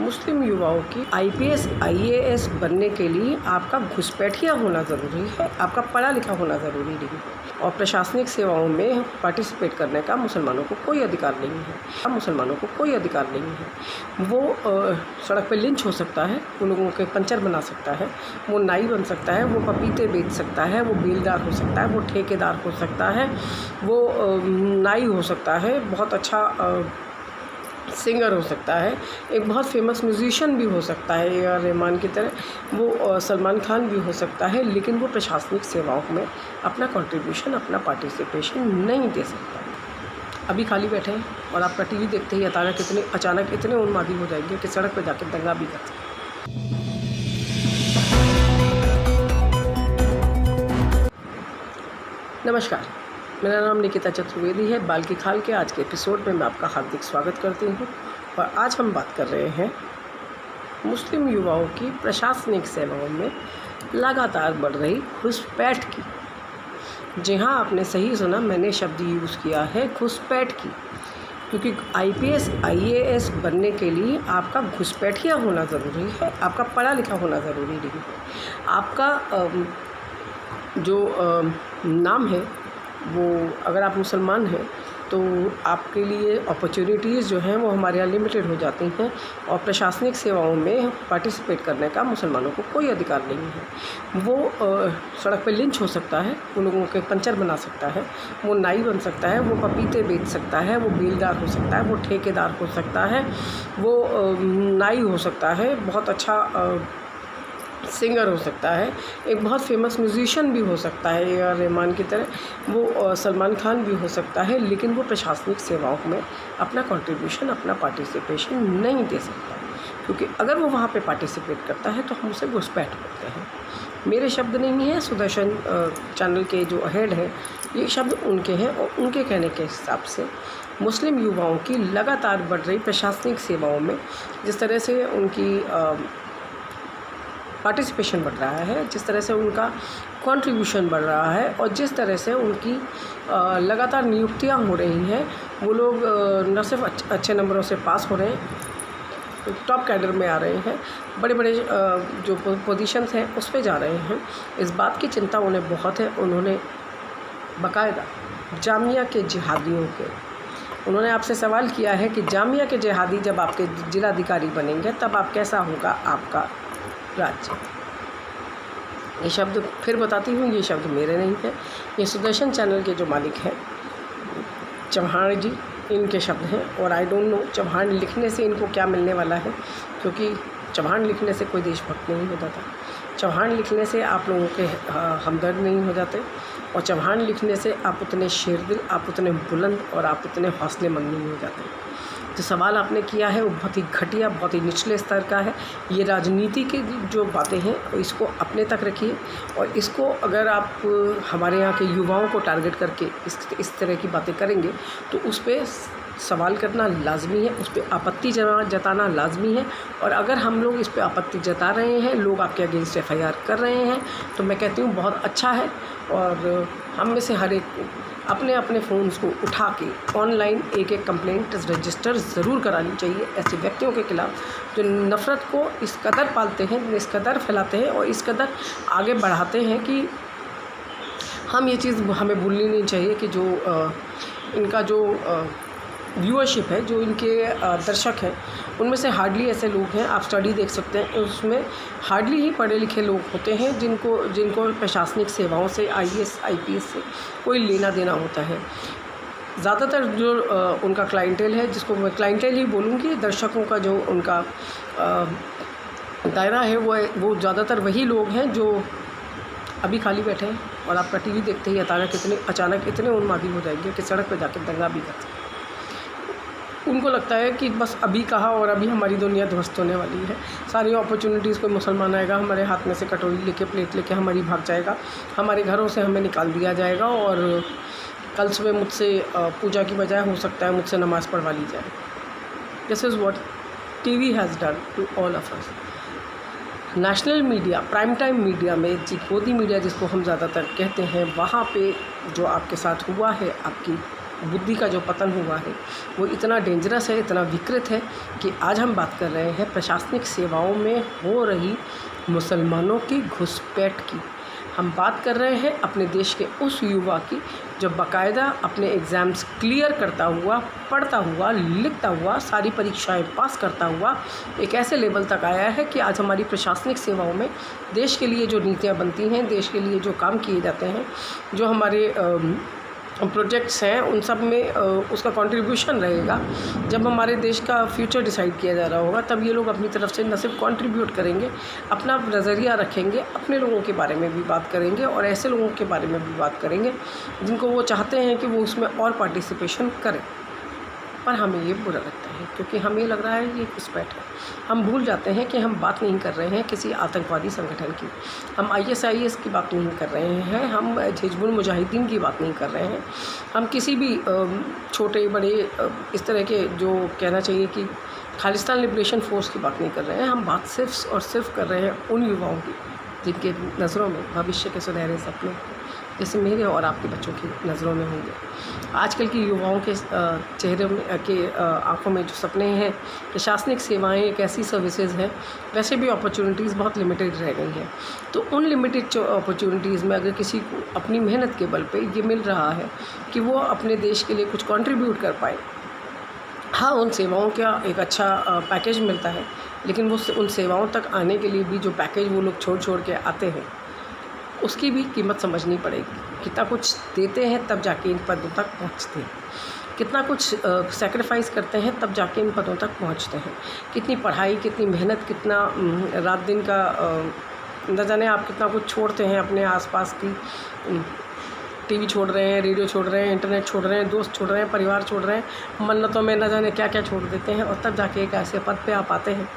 मुस्लिम युवाओं की IPS IAS बनने के लिए आपका घुसपैठिया होना ज़रूरी है, आपका पढ़ा लिखा होना ज़रूरी नहीं है। और प्रशासनिक सेवाओं में पार्टिसिपेट करने का मुसलमानों को कोई अधिकार नहीं है। मुसलमानों को कोई अधिकार नहीं है। वो सड़क पे लिंच हो सकता है, वो लोगों के पंचर बना सकता है, वो नाई बन सकता है, वो पपीते बेच सकता है, वो बेलदार हो सकता है, वो ठेकेदार हो सकता है, वो नाई हो सकता है, बहुत अच्छा सिंगर हो सकता है, एक बहुत फेमस म्यूज़िशियन भी हो सकता है ए आर रहमान की तरह, वो सलमान खान भी हो सकता है, लेकिन वो प्रशासनिक सेवाओं में अपना कंट्रीब्यूशन, अपना पार्टिसिपेशन नहीं दे सकता। अभी खाली बैठे हैं और आपका टीवी देखते ही अचानक इतने उन्मादी हो जाएंगे कि सड़क पर जाकर दंगा भी कर सकते। नमस्कार, मेरा नाम निकिता चतुर्वेदी है। बाल की खाल के आज के एपिसोड में मैं आपका हार्दिक स्वागत करती हूँ। और आज हम बात कर रहे हैं मुस्लिम युवाओं की प्रशासनिक सेवाओं में लगातार बढ़ रही घुसपैठ की। जी हाँ, आपने सही सुना, मैंने शब्द यूज़ किया है घुसपैठ की, क्योंकि आईपीएस आईएएस बनने के लिए आपका घुसपैठिया होना ज़रूरी है, आपका पढ़ा लिखा होना ज़रूरी नहीं है। आपका जो नाम है वो, अगर आप मुसलमान हैं तो आपके लिए अपॉर्चुनिटीज़ जो हैं वो हमारे यहाँ लिमिटेड हो जाती हैं। और प्रशासनिक सेवाओं में पार्टिसिपेट करने का मुसलमानों को कोई अधिकार नहीं है। वो सड़क पे लिंच हो सकता है, वो लोगों के पंचर बना सकता है, वो नाई बन सकता है, वो पपीते बेच सकता है, वो बेलदार हो सकता है, वो ठेकेदार हो सकता है, वो नाई हो सकता है, बहुत अच्छा सिंगर हो सकता है, एक बहुत फेमस म्यूज़िशियन भी हो सकता है ए आर रहमान की तरह, वो सलमान खान भी हो सकता है, लेकिन वो प्रशासनिक सेवाओं में अपना कंट्रीब्यूशन, अपना पार्टिसिपेशन नहीं दे सकता। क्योंकि अगर वो वहाँ पे पार्टिसिपेट करता है तो हम उसे घुसपैठ बोलते हैं। मेरे शब्द नहीं हैं, सुदर्शन चैनल के जो हेड हैं, ये शब्द उनके हैं। और उनके कहने के हिसाब से मुस्लिम युवाओं की लगातार बढ़ रही प्रशासनिक सेवाओं में जिस तरह से उनकी पार्टिसिपेशन बढ़ रहा है, जिस तरह से उनका कंट्रीब्यूशन बढ़ रहा है, और जिस तरह से उनकी लगातार नियुक्तियां हो रही हैं, वो लोग न सिर्फ अच्छे नंबरों से पास हो रहे हैं, टॉप कैडर में आ रहे हैं, बड़े बड़े जो पोजीशंस हैं उस पे जा रहे हैं। इस बात की चिंता उन्हें बहुत है। उन्होंने बाकायदा जामिया के जिहादियों के, उन्होंने आपसे सवाल किया है कि जामिया के जिहादी जब आपके जिलाधिकारी बनेंगे तब आप कैसा होगा आपका राज्य। ये शब्द फिर बताती हूँ, ये शब्द मेरे नहीं हैं, ये सुदर्शन चैनल के जो मालिक हैं चौहान जी, इनके शब्द हैं। और आई डोंट नो चौहान लिखने से इनको क्या मिलने वाला है, क्योंकि चौहान लिखने से कोई देशभक्त नहीं हो जाता, चौहान लिखने से आप लोगों के हमदर्द नहीं हो जाते, और चौहान लिखने से आप उतने शेरदिल, आप उतने बुलंद और आप उतने हौसलेमंद नहीं हो जाते। जो सवाल आपने किया है वो बहुत ही घटिया, बहुत ही निचले स्तर का है। ये राजनीति की जो बातें हैं इसको अपने तक रखिए, और इसको अगर आप हमारे यहाँ के युवाओं को टारगेट करके इस तरह की बातें करेंगे तो उस पर सवाल करना लाजमी है, उस पर आपत्ति जताना लाजमी है। और अगर हम लोग इस पर आपत्ति जता रहे हैं, लोग आपके अगेंस्ट एफआईआर कर रहे हैं, तो मैं कहती हूँ बहुत अच्छा है। और हम में से हर एक अपने अपने फ़ोन्स को उठा के ऑनलाइन एक कंप्लेंट रजिस्टर ज़रूर करानी चाहिए ऐसे व्यक्तियों के खिलाफ़ जो नफ़रत को इस कदर पालते हैं, इस कदर फैलाते हैं और इस कदर आगे बढ़ाते हैं कि हम ये चीज़ हमें भूलनी नहीं चाहिए कि जो इनका जो व्यूअरशिप है, जो इनके दर्शक हैं, उनमें से हार्डली ऐसे लोग हैं, आप स्टडी देख सकते हैं, उसमें हार्डली ही पढ़े लिखे लोग होते हैं जिनको प्रशासनिक सेवाओं से, आईएएस आईपीएस से कोई लेना देना होता है। ज़्यादातर जो उनका क्लाइंटेल है, जिसको मैं क्लाइंटेल ही बोलूँगी, दर्शकों का जो उनका दायरा है वो ज़्यादातर वही लोग हैं जो अभी खाली बैठे हैं और आपका टीवी देखते ही अचानक इतने उन्मादी हो जाएंगे कि सड़क पर जाकर दंगा भी कर सकते हैं। उनको लगता है कि बस अभी कहा और अभी हमारी दुनिया ध्वस्त होने वाली है, सारी अपॉर्चुनिटीज़, कोई मुसलमान आएगा, हमारे हाथ में से कटोरी लेके, प्लेट लेके हमारी भाग जाएगा, हमारे घरों से हमें निकाल दिया जाएगा, और कल सुबह मुझसे पूजा की बजाय हो सकता है मुझसे नमाज़ पढ़वा ली जाए। This is what TV has done to all of us. National media, prime time media में, गोदी मीडिया जिसको हम ज़्यादातर कहते हैं, वहाँ पे जो आपके साथ हुआ है, आपकी बुद्धि का जो पतन हुआ है वो इतना डेंजरस है, इतना विकृत है कि आज हम बात कर रहे हैं प्रशासनिक सेवाओं में हो रही मुसलमानों की घुसपैठ की। हम बात कर रहे हैं अपने देश के उस युवा की जो बाकायदा अपने एग्ज़ाम्स क्लियर करता हुआ, पढ़ता हुआ, लिखता हुआ, सारी परीक्षाएं पास करता हुआ एक ऐसे लेवल तक आया है कि आज हमारी प्रशासनिक सेवाओं में देश के लिए जो नीतियां बनती हैं, देश के लिए जो काम किए जाते हैं, जो हमारे प्रोजेक्ट्स हैं, उन सब में उसका कंट्रीब्यूशन रहेगा। जब हमारे देश का फ्यूचर डिसाइड किया जा रहा होगा तब ये लोग अपनी तरफ से न सिर्फ कंट्रीब्यूट करेंगे, अपना नज़रिया रखेंगे, अपने लोगों के बारे में भी बात करेंगे और ऐसे लोगों के बारे में भी बात करेंगे जिनको वो चाहते हैं कि वो उसमें और पार्टिसिपेशन करें। पर हमें ये बुरा लगता है क्योंकि हमें लग रहा है ये घुसपैठ है। हम भूल जाते हैं कि हम बात नहीं कर रहे हैं किसी आतंकवादी संगठन की, हम ISIS की बात नहीं कर रहे हैं, हम हिजबुल मुजाहिदीन की बात नहीं कर रहे हैं, हम किसी भी छोटे बड़े इस तरह के जो कहना चाहिए कि खालिस्तान लिबरेशन फोर्स की बात नहीं कर रहे हैं। हम बात सिर्फ और सिर्फ कर रहे हैं उन युवाओं की जिनके नज़रों में भविष्य के सुनहरे सपने जैसे मेरे और आपके बच्चों की नज़रों में होंगे। आजकल की युवाओं के चेहरे में के आंखों में जो सपने हैं, प्रशासनिक सेवाएं एक ऐसी सर्विसेज हैं, वैसे भी अपॉर्चुनिटीज़ बहुत लिमिटेड रह गई हैं। तो उन लिमिटेड अपॉर्चुनिटीज़ में अगर किसी को अपनी मेहनत के बल पे ये मिल रहा है कि वो अपने देश के लिए कुछ कंट्रीब्यूट कर पाए, हाँ उन सेवाओं का एक अच्छा पैकेज मिलता है, लेकिन वो उन सेवाओं तक आने के लिए भी जो पैकेज वो लोग छोड़ के आते हैं उसकी भी कीमत समझनी पड़ेगी। कितना कुछ देते हैं तब जाके इन पदों तक पहुंचते हैं, कितना कुछ सेक्रीफाइस करते हैं तब जाके इन पदों तक पहुंचते हैं। कितनी पढ़ाई, कितनी मेहनत, कितना रात दिन का न जाने आप कितना कुछ छोड़ते हैं अपने आसपास की। TV छोड़ रहे हैं, रेडियो छोड़ रहे हैं, इंटरनेट छोड़ रहे हैं, दोस्त छोड़ रहे हैं, परिवार छोड़ रहे हैं, मन्नतों में न जाने क्या क्या छोड़ देते हैं और तब जाके एक ऐसे पद पे आप आते हैं।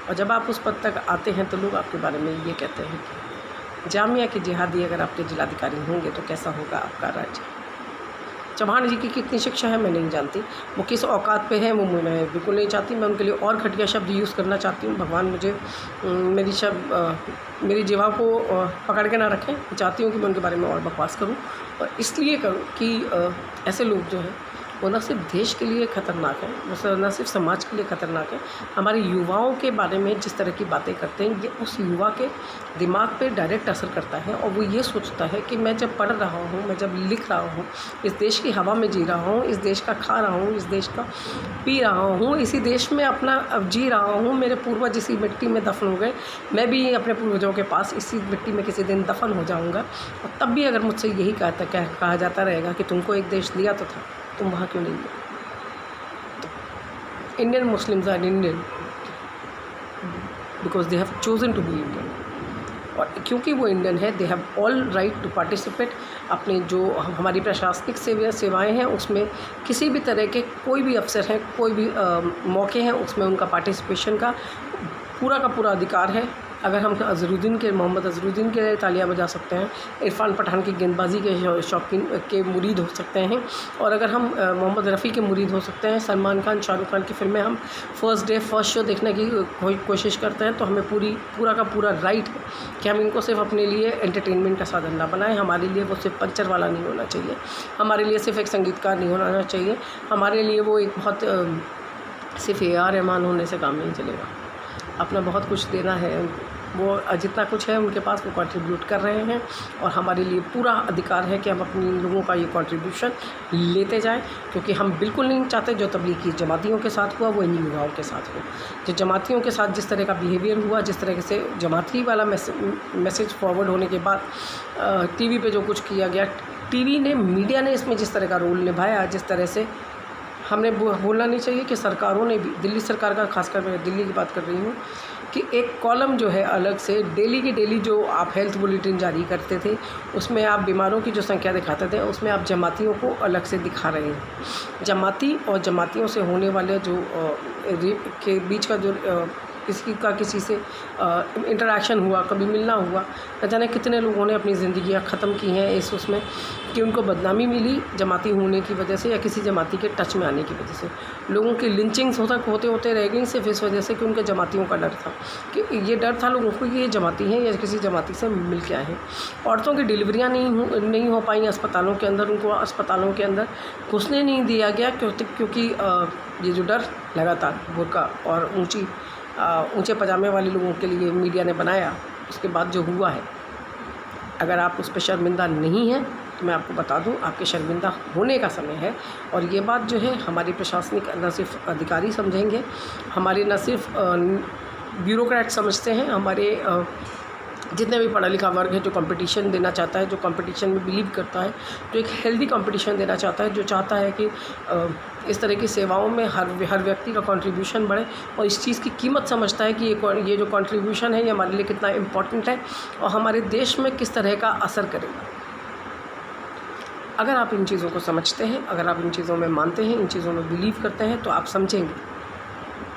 और जब आप उस पद तक आते हैं तो लोग आपके बारे में ये कहते हैं कि जामिया के जिहादी अगर आपके जिलाधिकारी होंगे तो कैसा होगा आपका राज्य। चौहान जी की कितनी शिक्षा है मैं नहीं जानती, वो किस औकात पे है वो मैं बिल्कुल नहीं चाहती। मैं उनके लिए और घटिया शब्द यूज़ करना चाहती हूँ। भगवान मुझे मेरी जीवा को पकड़ के ना रखें। चाहती हूँ कि मैं उनके बारे में और बकवास करूँ, और इसलिए करूँ कि ऐसे लोग जो हैं वो न सिर्फ देश के लिए ख़तरनाक है, वो न सिर्फ समाज के लिए ख़तरनाक है, हमारे युवाओं के बारे में जिस तरह की बातें करते हैं ये उस युवा के दिमाग पे डायरेक्ट असर करता है। और वो ये सोचता है कि मैं जब पढ़ रहा हूँ, मैं जब लिख रहा हूँ, इस देश की हवा में जी रहा हूँ, इस देश का खा रहा हूँ, इस देश का पी रहा हूँ, इसी देश में अपना अब जी रहा हूँ, मेरे पूर्वज इसी मिट्टी में दफन हो गए, मैं भी अपने पूर्वजों के पास इसी मिट्टी में किसी दिन दफन हो जाऊँगा। और तब भी अगर मुझसे यही कहा जाता रहेगा कि तुमको एक देश दिया तो था, तुम वहाँ क्यों नहीं गए। Indian Muslims are Indian because they have chosen to be Indian, और क्योंकि वो इंडियन है they have all right to participate. अपने जो हमारी प्रशासनिक सेवाएं हैं उसमें किसी भी तरह के कोई भी अवसर हैं, कोई भी मौके हैं, उसमें उनका पार्टिसिपेशन का पूरा अधिकार है। अगर हम मोहम्मद अजहरुद्दीन के लिए तालियां बजा सकते हैं, इरफान पठान की गेंदबाजी के शौकीन के मुरीद हो सकते हैं, और अगर हम मोहम्मद रफ़ी के मुरीद हो सकते हैं, सलमान खान, शाहरुख खान की फिल्में हम फर्स्ट शो देखने की कोशिश करते हैं, तो हमें पूरा का पूरा राइट है कि हम इनको सिर्फ अपने लिए एंटरटेनमेंट का साधन ना बनाएं। हमारे लिए वो सिर्फ पंचर वाला नहीं होना चाहिए, हमारे लिए सिर्फ एक संगीतकार नहीं होना चाहिए, हमारे लिए वो एक बहुत सिर्फ AR रहमान होने से काम नहीं चलेगा। अपना बहुत कुछ देना है, वो जितना कुछ है उनके पास वो कंट्रीब्यूट कर रहे हैं, और हमारे लिए पूरा अधिकार है कि हम अपने लोगों का ये कंट्रीब्यूशन लेते जाएं, क्योंकि हम बिल्कुल नहीं चाहते जो तबलीगी जमातियों के साथ हुआ वो इन युवाओं के साथ हो। जो जमातियों के साथ जिस तरह का बिहेवियर हुआ, जिस तरह से जमाती वाला मैसेज फॉरवर्ड होने के बाद TV पे जो कुछ किया गया, TV ने, मीडिया ने इसमें जिस तरह का रोल निभाया, जिस तरह से हमने बोलना नहीं चाहिए कि सरकारों ने भी, दिल्ली सरकार का खासकर मैं दिल्ली की बात कर रही हूँ, कि एक कॉलम जो है अलग से डेली की डेली जो आप हेल्थ बुलेटिन जारी करते थे उसमें आप बीमारों की जो संख्या दिखाते थे उसमें आप जमातियों को अलग से दिखा रहे हैं। जमाती और जमातियों से होने वाले जो रेप के बीच का जो किसी का किसी से इंटरेक्शन हुआ, कभी मिलना हुआ, न जाने कितने लोगों ने अपनी ज़िंदगियाँ ख़त्म की हैं इस उसमें कि उनको बदनामी मिली जमाती होने की वजह से या किसी जमाती के टच में आने की वजह से। लोगों की लिंचिंग्स होते होते रह गई सिर्फ इस वजह से कि उनके जमातियों का डर था, कि ये डर था लोगों को कि ये जमाती हैं या किसी जमाती से मिल के आए हैं। औरतों की डिलीवरियाँ नहीं हो पाई अस्पतालों के अंदर, उनको अस्पतालों के अंदर घुसने नहीं दिया गया क्योंकि ये जो डर लगातार बुर्का और ऊंचे पजामे वाले लोगों के लिए मीडिया ने बनाया, उसके बाद जो हुआ है, अगर आप उस पर शर्मिंदा नहीं हैं तो मैं आपको बता दूं आपके शर्मिंदा होने का समय है। और ये बात जो है हमारी प्रशासनिक न सिर्फ अधिकारी समझेंगे, हमारे न सिर्फ ब्यूरोक्रेट समझते हैं, हमारे जितने भी पढ़ा लिखा वर्ग है जो कंपटीशन देना चाहता है, जो कंपटीशन में बिलीव करता है, जो एक हेल्दी कंपटीशन देना चाहता है, जो चाहता है कि इस तरह की सेवाओं में हर व्यक्ति का कंट्रीब्यूशन बढ़े और इस चीज़ की कीमत समझता है कि ये जो कंट्रीब्यूशन है ये हमारे लिए कितना इम्पॉर्टेंट है और हमारे देश में किस तरह का असर करेगा। अगर आप इन चीज़ों को समझते हैं, अगर आप इन चीज़ों में मानते हैं, इन चीज़ों में बिलीव करते हैं, तो आप समझेंगे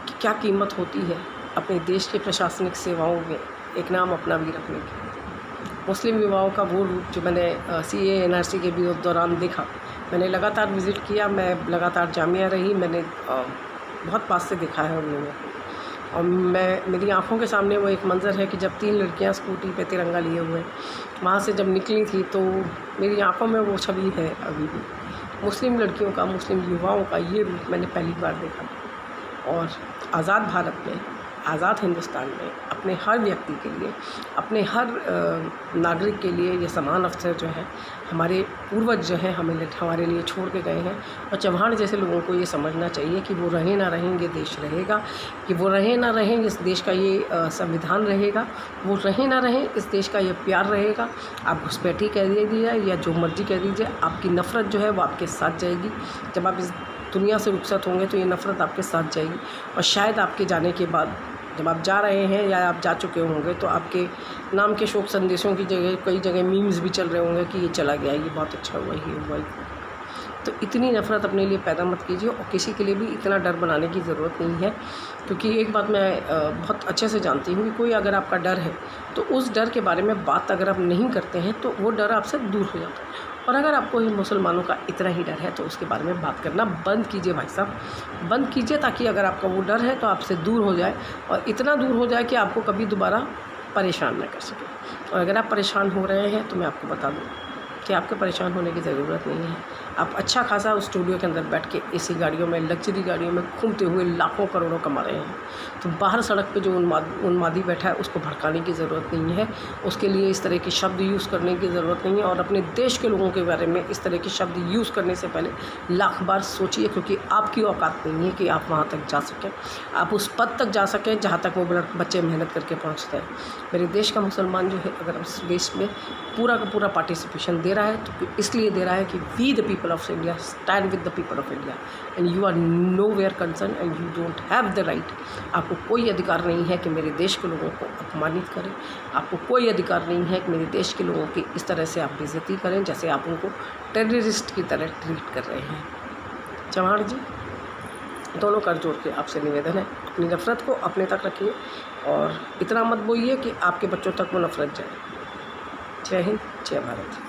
कि क्या कीमत होती है अपने देश के प्रशासनिक सेवाओं में एक नाम अपना भी रखने की। मुस्लिम विवाहों का वो रूप जो मैंने CAA NRC के भी दौरान देखा, मैंने लगातार विज़िट किया, मैं लगातार जामिया रही, मैंने बहुत पास से देखा है उन लोगों को। और मेरी आँखों के सामने वो एक मंज़र है कि जब 3 लड़कियाँ स्कूटी पे तिरंगा लिए हुए वहाँ से जब निकली थी, तो मेरी आँखों में वो छवि है अभी भी। मुस्लिम लड़कियों का, मुस्लिम युवाओं का ये रूप मैंने पहली बार देखा। और आज़ाद भारत में, आज़ाद हिंदुस्तान में अपने हर व्यक्ति के लिए, अपने हर नागरिक के लिए ये समान अवसर जो है हमारे पूर्वज जो हैं हमारे लिए छोड़ के गए हैं। और चौहान जैसे लोगों को ये समझना चाहिए कि वो रहें ना रहें ये देश रहेगा, कि वो रहें ना रहें इस देश का ये संविधान रहेगा, वो रहें ना रहें इस देश का ये प्यार रहेगा। आप घुसपैठी कह दीजिए या जो मर्जी कह दीजिए, आपकी नफ़रत जो है वो आपके साथ जाएगी। जब आप इस दुनिया से रुखसत होंगे तो ये नफ़रत आपके साथ जाएगी। और शायद आपके जाने के बाद, जब आप जा रहे हैं या आप जा चुके होंगे, तो आपके नाम के शोक संदेशों की जगह कई जगह मीम्स भी चल रहे होंगे कि ये चला गया, ये बहुत अच्छा हुआ, ये हुआ। तो इतनी नफ़रत अपने लिए पैदा मत कीजिए और किसी के लिए भी इतना डर बनाने की ज़रूरत नहीं है। क्योंकि एक बात मैं बहुत अच्छे से जानती हूँ कि कोई अगर आपका डर है तो उस डर के बारे में बात अगर आप नहीं करते हैं तो वो डर आपसे दूर हो जाता है। और अगर आपको ही मुसलमानों का इतना ही डर है तो उसके बारे में बात करना बंद कीजिए भाई साहब, बंद कीजिए, ताकि अगर आपका वो डर है तो आपसे दूर हो जाए और इतना दूर हो जाए कि आपको कभी दोबारा परेशान न कर सके। और अगर आप परेशान हो रहे हैं तो मैं आपको बता दूँ कि आपके परेशान होने की ज़रूरत नहीं है। आप अच्छा खासा उस स्टूडियो के अंदर बैठ के AC गाड़ियों में, लग्जरी गाड़ियों में घूमते हुए लाखों करोड़ों कमा रहे हैं। तो बाहर सड़क पे जो उन्मादी बैठा है उसको भड़काने की ज़रूरत नहीं है, उसके लिए इस तरह के शब्द यूज़ करने की ज़रूरत नहीं है। और अपने देश के लोगों के बारे में इस तरह के शब्द यूज़ करने से पहले लाख बार सोचिए, क्योंकि आपकी औकात नहीं है कि आप वहाँ तक जा सकें, आप उस पद तक जा सकें जहाँ तक वो बच्चे मेहनत करके पहुँचते हैं। मेरे देश का मुसलमान जो है अगर उस देश में पूरा का पूरा पार्टिसिपेशन दे रहा है तो इसलिए दे रहा है कि we the people of India stand with the people of India and you are nowhere concern and you don't have the right. आपको कोई अधिकार नहीं है कि मेरे देश के लोगों को अपमानित करें, आपको कोई अधिकार नहीं है कि मेरे देश के लोगों की इस तरह से आप बेइज्जती करें जैसे आप उनको टेररिस्ट की तरह ट्रीट कर रहे हैं। चौहान जी, दोनों कर जोड़ के आपसे निवेदन है, अपनी नफ़रत को अपने तक रखिए और इतना मत बोलिए कि आपके बच्चों तक वो नफ़रत जाए। जय हिंद, जय भारत।